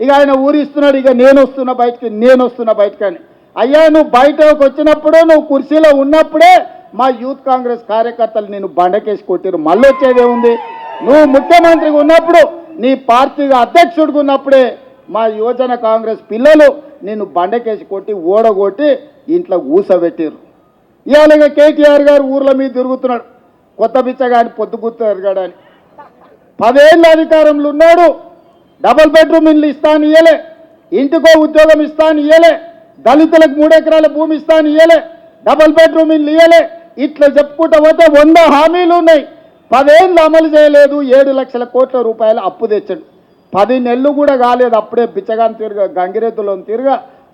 ఇక ఆయన ఊరిస్తున్నాడు, ఇక నేను వస్తున్నా బయటకని. అయ్యా నువ్వు బయటకు వచ్చినప్పుడు, నువ్వు కుర్చీలో ఉన్నప్పుడే మా యూత్ కాంగ్రెస్ కార్యకర్తలు నేను బండకేసి కొట్టిరు. మళ్ళీ వచ్చేదేముంది? నువ్వు ముఖ్యమంత్రిగా ఉన్నప్పుడు, నీ పార్టీగా అధ్యక్షుడిగా ఉన్నప్పుడే మా యువజన కాంగ్రెస్ పిల్లలు నిన్ను బండకేసి కొట్టి ఓడగొట్టి ఇంట్లో ఊసబెట్టిరు. ఇవాళ కేటీఆర్ గారు ఊర్ల మీద తిరుగుతున్నాడు, కొత్త బిచ్చగాని పొద్దుగుర్తారు 10 ఏళ్ళ అధికారంలో ఉన్నాడు. డబుల్ బెడ్రూమ్ ఇల్లు ఇస్తాను ఇయ్యలే, ఇంటికో ఉద్యోగం ఇస్తాను ఇయ్యలే, దళితులకు 3 ఎకరాల భూమి ఇస్తాను ఇయ్యలే, డబుల్ బెడ్రూమ్ ఇల్లు ఇయ్యలే. ఇట్లా చెప్పుకుంటూ పోతే 100 హామీలు ఉన్నాయి. 10 ఏళ్ళు అమలు చేయలేదు. 7 లక్షల కోట్ల రూపాయలు అప్పు తెచ్చాడు. 10 నెలలు కూడా కాలేదు, అప్పుడే బిచ్చగాని గంగిరెద్దులో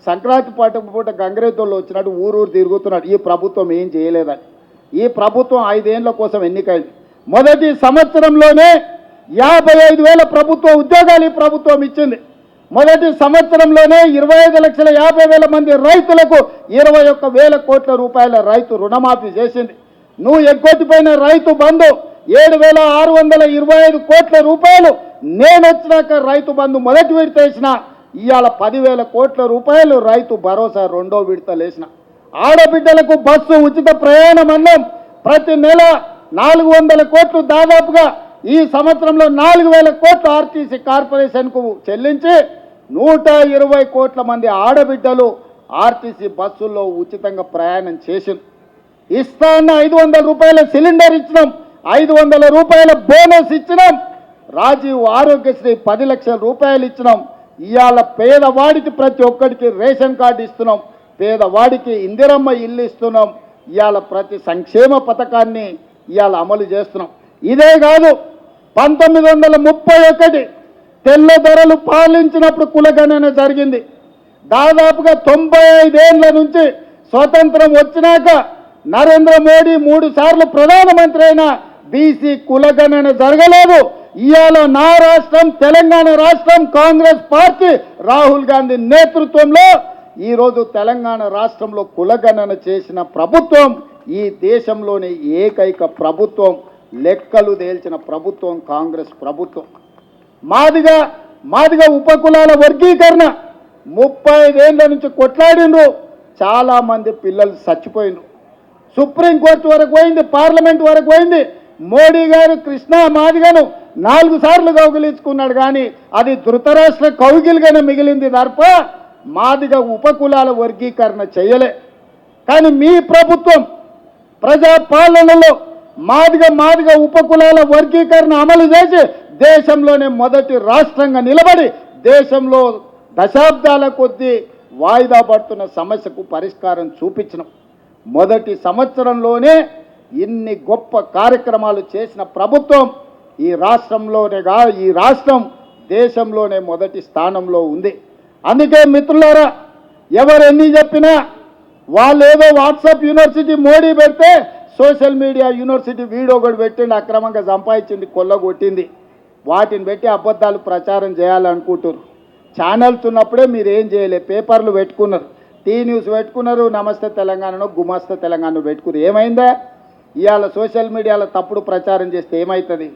సంక్రాంతి పూట గంగిరెద్దుల్లో వచ్చినట్టు ఊరూరు తిరుగుతున్నాడు. ఈ ప్రభుత్వం ఏం చేయలేదని. ఈ ప్రభుత్వం 5 ఏళ్ల కోసం ఎన్నికైంది. మొదటి సంవత్సరంలోనే 55,000 ప్రభుత్వ ఉద్యోగాలు ఈ ప్రభుత్వం ఇచ్చింది. మొదటి సంవత్సరంలోనే 25,50,000 మంది రైతులకు 21,000 కోట్ల రూపాయల రైతు రుణమాఫీ చేసింది. నువ్వు ఎగ్గొట్టిపోయిన రైతు బంధు 7,625 కోట్ల రూపాయలు నేను వచ్చినాక రైతు బంధు మొదటి విడత వేసిన. ఇవాళ 10,000 కోట్ల రూపాయలు రైతు భరోసా 2వ విడత వేసిన. ఆడబిడ్డలకు బస్సు ఉచిత ప్రయాణం అన్నం ప్రతి నెల 400 కోట్లు, దాదాపుగా ఈ సంవత్సరంలో 4,000 కోట్లు ఆర్టీసీ కార్పొరేషన్కు చెల్లించి 120 కోట్ల మంది ఆడబిడ్డలు ఆర్టీసీ బస్సుల్లో ఉచితంగా ప్రయాణం చేసింది. ఇస్తా అన్న 500 రూపాయల సిలిండర్ ఇచ్చినాం, 500 రూపాయల బోనస్ ఇచ్చినాం. రాజీవ్ ఆరోగ్యశ్రీ 10 లక్షల రూపాయలు ఇచ్చినాం. ఇవాళ పేదవాడికి ప్రతి ఒక్కడికి రేషన్ కార్డు ఇస్తున్నాం, పేదవాడికి ఇందిరమ్మ ఇల్లు ఇస్తున్నాం. ఇవాళ ప్రతి సంక్షేమ పథకాన్ని ఇవాళ అమలు చేస్తున్నాం. ఇదే కాదు, 1931 తెల్లదొరలు పాలించినప్పుడు కులగణన జరిగింది. దాదాపుగా 95 ఏళ్ల నుంచి స్వతంత్రం వచ్చినాక నరేంద్ర మోడీ 3 సార్లు ప్రధానమంత్రి అయినా బీసీ కులగణన జరగలేదు. ఇవాళ నా రాష్ట్రం తెలంగాణ రాష్ట్రం, కాంగ్రెస్ పార్టీ రాహుల్ గాంధీ నేతృత్వంలో ఈరోజు తెలంగాణ రాష్ట్రంలో కులగణన చేసిన ప్రభుత్వం, ఈ దేశంలోని ఏకైక ప్రభుత్వం, లెక్కలు తేల్చిన ప్రభుత్వం కాంగ్రెస్ ప్రభుత్వం. మాదిగా ఉపకులాల వర్గీకరణ 35 ఏళ్ల నుంచి కొట్లాడిండ్రు. చాలామంది పిల్లలు చచ్చిపోయిండ్రు. సుప్రీంకోర్టు వరకు పోయింది, పార్లమెంట్ వరకు పోయింది. మోడీ గారు కృష్ణా మాదిగను 4 సార్లు కౌగిలించుకున్నాడు, కానీ అది ధృతరాష్ట్ర కౌగిలిగానే మిగిలింది తప్ప మాదిగ ఉపకులాల వర్గీకరణ చేయలే. కానీ మీ ప్రభుత్వం ప్రజాపాలనలో మాదిగ ఉపకులాల వర్గీకరణ అమలు చేసి దేశంలోనే మొదటి రాష్ట్రంగా నిలబడి దేశంలో దశాబ్దాల కొద్దీ వాయిదా పడుతున్న సమస్యకు పరిష్కారం చూపించినాం. మొదటి సంవత్సరంలోనే ఇన్ని గొప్ప కార్యక్రమాలు చేసిన ప్రభుత్వం ఈ రాష్ట్రం దేశంలోనే మొదటి స్థానంలో ఉంది. అందుకే మిత్రులారా, ఎవరు ఎన్ని చెప్పినా వాళ్ళు ఏదో వాట్సాప్ యూనివర్సిటీ మోడీ పెడితే సోషల్ మీడియా యూనివర్సిటీ వీడియో కూడా పెట్టిండి, అక్రమంగా సంపాదించింది, కొల్లగొట్టింది. వాటిని పెట్టి అబద్ధాలు ప్రచారం చేయాలనుకుంటున్నారు. ఛానల్స్ ఉన్నప్పుడే మీరు ఏం చేయలే, పేపర్లు పెట్టుకున్నారు, టీ న్యూస్ పెట్టుకున్నారు, నమస్తే తెలంగాణను గుమాస్తా తెలంగాణ పెట్టుకున్నారు. ఏమైందా? ఇవాళ సోషల్ మీడియాలో తప్పుడు ప్రచారం చేస్తే ఏమవుతుంది?